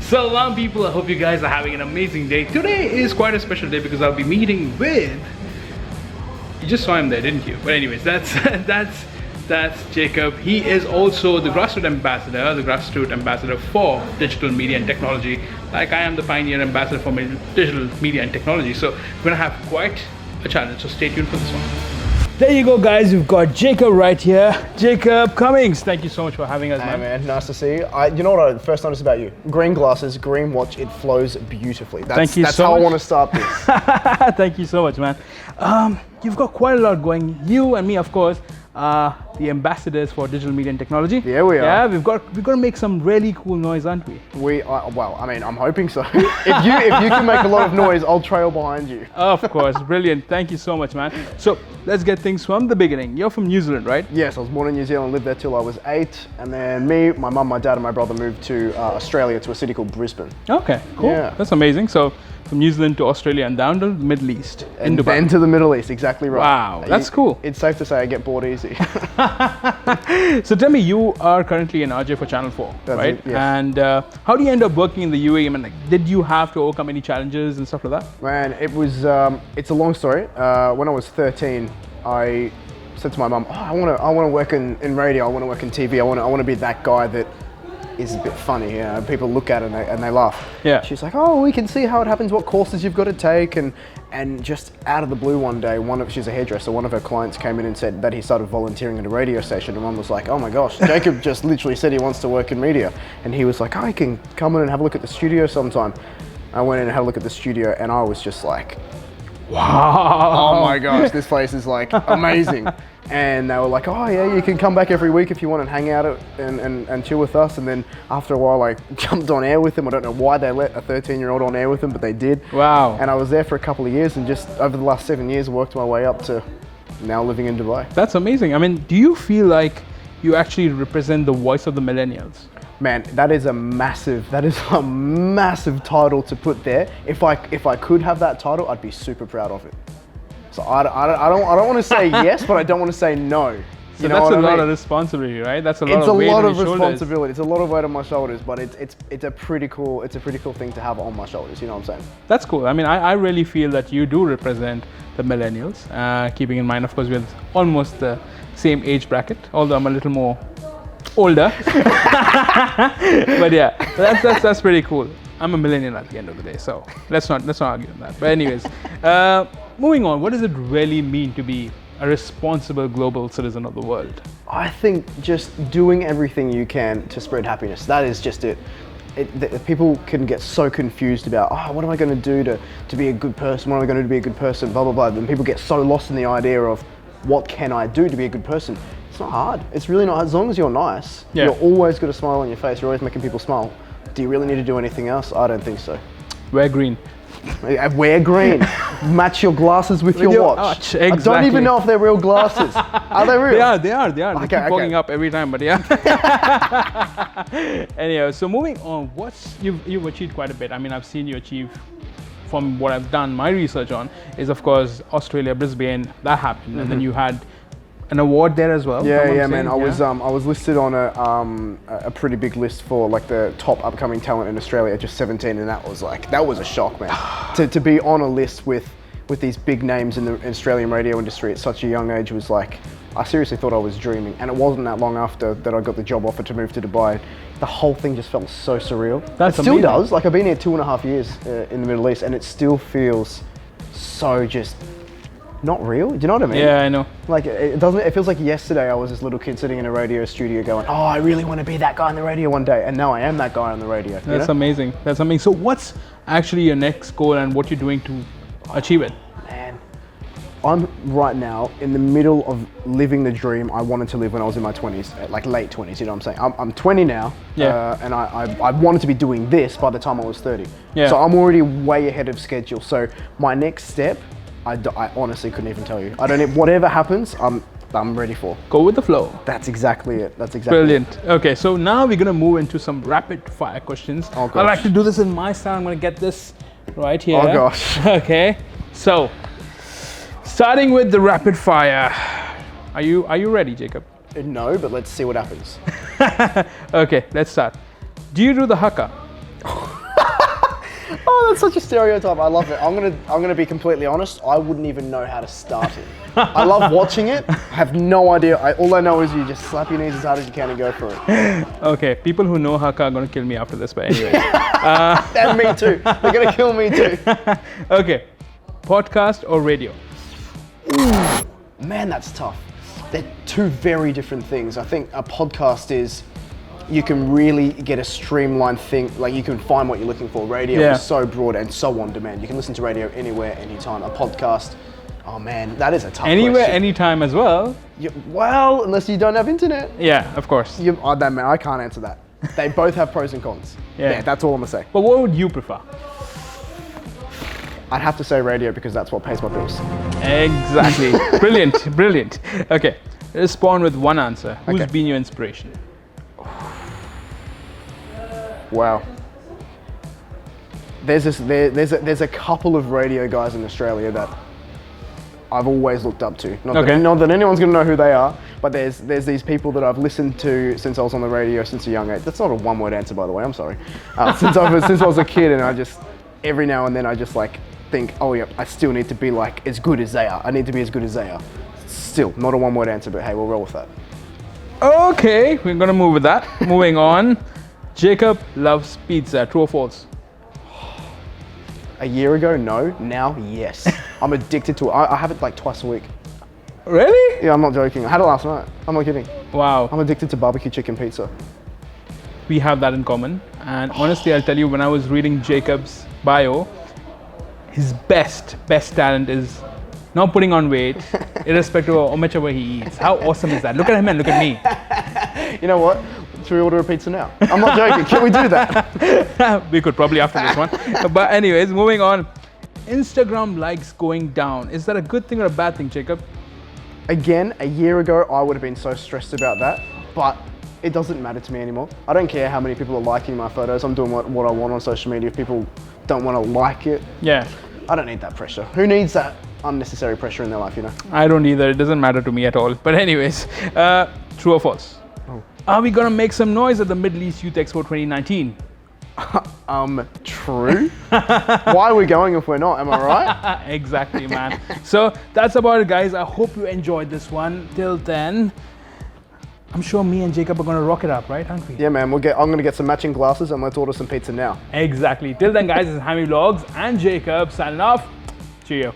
Salam people, I hope you guys are having an amazing day. Today is quite a special day because I'll be meeting with... You just saw him there, didn't you? But anyways, that's Jacob. He is also the grassroots ambassador for digital media and technology. Like I am the pioneer ambassador for digital media and technology. So we're gonna have quite a challenge, so stay tuned for this one. There you go, guys. We've got Jacob right here. Jacob Cummings, thank you so much for having us, man. Nice to see you. You know what I first noticed about you? Green glasses, green watch, it flows beautifully. Thank you so much. That's how I want to start this. Thank you so much, man. You've got quite a lot going. You and me, of course, the ambassadors for digital media and technology. Yeah, we are. Yeah, we've got to make some really cool noise, aren't we? We are. Well, I mean, I'm hoping so. if you can make a lot of noise, I'll trail behind you. Of course, brilliant. Thank you so much, man. So let's get things from the beginning. You're from New Zealand, right? Yes, I was born in New Zealand, lived there till I was 8, and then me, my mum, my dad, and my brother moved to Australia, to a city called Brisbane. Okay, cool. Yeah. That's amazing. So from New Zealand to Australia and down to the Middle East. And then to the Middle East, exactly right. Wow, that's cool. It's safe to say I get bored easy. So tell me, you are currently an RJ for Channel 4, right? It, yes. And how do you end up working in the UAE? I mean, like, did you have to overcome any challenges and stuff like that? Man, it was, it's a long story. When I was 13, I said to my mum, I want to work in radio, I want to work in TV, I want to be that guy that is a bit funny, you know, people look at it and they laugh. Yeah. She's like, oh, we can see how it happens, what courses you've got to take, and just out of the blue one day, she's a hairdresser, one of her clients came in and said that he started volunteering at a radio station, and Mum was like, oh my gosh, Jacob just literally said he wants to work in media, and he was like, oh, you can come in and have a look at the studio sometime. I went in and had a look at the studio, and I was just like, wow, oh my gosh, this place is like amazing. And they were like, oh yeah, you can come back every week if you want and hang out and chill with us. And then after a while, I jumped on air with them. I don't know why they let a 13-year-old on air with them, but they did. Wow. And I was there for a couple of years, and just over the last 7 years, worked my way up to now living in Dubai. That's amazing. I mean, do you feel like you actually represent the voice of the millennials? Man, that is a massive title to put there. If I could have that title, I'd be super proud of it. So I don't want to say yes, but I don't want to say no. So that's a lot of responsibility, right? That's a lot of weight on your shoulders. It's a lot of responsibility. It's a lot of weight on my shoulders, but it's a pretty cool thing to have on my shoulders. You know what I'm saying? That's cool. I mean, I really feel that you do represent the millennials. Keeping in mind, of course, we're almost the same age bracket, although I'm a little more older. But yeah, that's pretty cool. I'm a millennial at the end of the day, so let's not argue on that. But anyways, moving on, what does it really mean to be a responsible global citizen of the world? I think just doing everything you can to spread happiness. That is just it. People can get so confused about, oh, what am I going to do to be a good person? What am I going to do to be a good person? Blah, blah, blah. And people get so lost in the idea of, what can I do to be a good person? It's not hard. It's really not hard. As long as you're nice, You're always got a smile on your face. You're always making people smile. Do you really need to do anything else? I don't think so. Wear green. Wear green. Match your glasses with your watch. Exactly. I don't even know if they're real glasses. Are they real? They are. They keep fogging up every time, but yeah. Anyhow, so moving on, you've achieved quite a bit. I mean, I've seen you achieve, from what I've done my research on, is of course Australia, Brisbane, that happened, and then you had an award there as well. Yeah, man. I was listed on a pretty big list for like the top upcoming talent in Australia at just 17, and that was a shock, man. to be on a list with these big names in the Australian radio industry at such a young age was like, I seriously thought I was dreaming. And it wasn't that long after that I got the job offer to move to Dubai. The whole thing just felt so surreal. It still does. Like, I've been here 2.5 years in the Middle East, and it still feels so just not real. Do you know what I mean? Yeah, I know. Like, it feels like yesterday I was this little kid sitting in a radio studio going, oh, I really want to be that guy on the radio one day. And now I am that guy on the radio. That's amazing. That's amazing. So what's actually your next goal and what you're doing to achieve it? Man, I'm right now in the middle of living the dream I wanted to live when I was in my 20s, like late 20s, you know what I'm saying? I'm 20 now, and I wanted to be doing this by the time I was 30. Yeah. So I'm already way ahead of schedule. So my next step, I honestly couldn't even tell you. Whatever happens, I'm ready for. Go with the flow. That's exactly it. That's exactly Brilliant. it. Okay, so now we're gonna move into some rapid fire questions. Oh, gosh. I like to do this in my style. I'm gonna get this right here. Oh gosh. Okay, so starting with the rapid fire. Are you ready, Jacob? No, but let's see what happens. Okay, let's start. Do you do the haka? Oh, that's such a stereotype. I love it. I'm gonna be completely honest. I wouldn't even know how to start it. I love watching it. I have no idea. All I know is you just slap your knees as hard as you can and go for it. Okay, people who know Haka are gonna kill me after this, but anyway. And me too. They're gonna kill me too. Okay, podcast or radio? Man, that's tough. They're two very different things. I think a podcast is, you can really get a streamlined thing, like you can find what you're looking for. Radio is so broad and so on demand. You can listen to radio anywhere, anytime. A podcast, oh man, that is a tough Anywhere, question. anytime as well. Well, unless you don't have internet. Yeah, of course. I can't answer that. They both have pros and cons. Yeah, that's all I'm gonna say. But what would you prefer? I'd have to say radio because that's what pays my bills. Exactly. Brilliant, brilliant. Okay, respond with one answer. Who's been your inspiration? Wow. There's a couple of radio guys in Australia that I've always looked up to. Not that anyone's gonna know who they are, but there's these people that I've listened to since I was on the radio since a young age. That's not a one-word answer, by the way. I'm sorry. Since I was a kid, and I just every now and then I just like think, oh yeah, I still need to be like as good as they are. I need to be as good as they are. Still not a one-word answer, but hey, we'll roll with that. Okay, we're gonna move with that. Moving on. Jacob loves pizza. True or false? A year ago, no. Now, yes. I'm addicted to it. I have it like twice a week. Really? Yeah, I'm not joking. I had it last night. I'm not kidding. Wow. I'm addicted to barbecue chicken pizza. We have that in common. And honestly, I'll tell you, when I was reading Jacob's bio, his best talent is not putting on weight, irrespective of how much ever he eats. How awesome is that? Look at him and look at me. You know what? Should we order a pizza now? I'm not joking. Can we do that? We could probably after this one. But anyways, moving on. Instagram likes going down. Is that a good thing or a bad thing, Jacob? Again, a year ago, I would have been so stressed about that, but it doesn't matter to me anymore. I don't care how many people are liking my photos. I'm doing what I want on social media. If people don't want to like it, I don't need that pressure. Who needs that unnecessary pressure in their life, you know? I don't either. It doesn't matter to me at all. But anyways, true or false? Are we gonna make some noise at the Middle East Youth Expo 2019? True. Why are we going if we're not? Am I right? Exactly, man. So that's about it, guys. I hope you enjoyed this one. Till then, I'm sure me and Jacob are gonna rock it up, right? Aren't we? Yeah, man. I'm gonna get some matching glasses and let's order some pizza now. Exactly. Till then, guys, this is Hami Vlogs and Jacob signing off. Cheerio.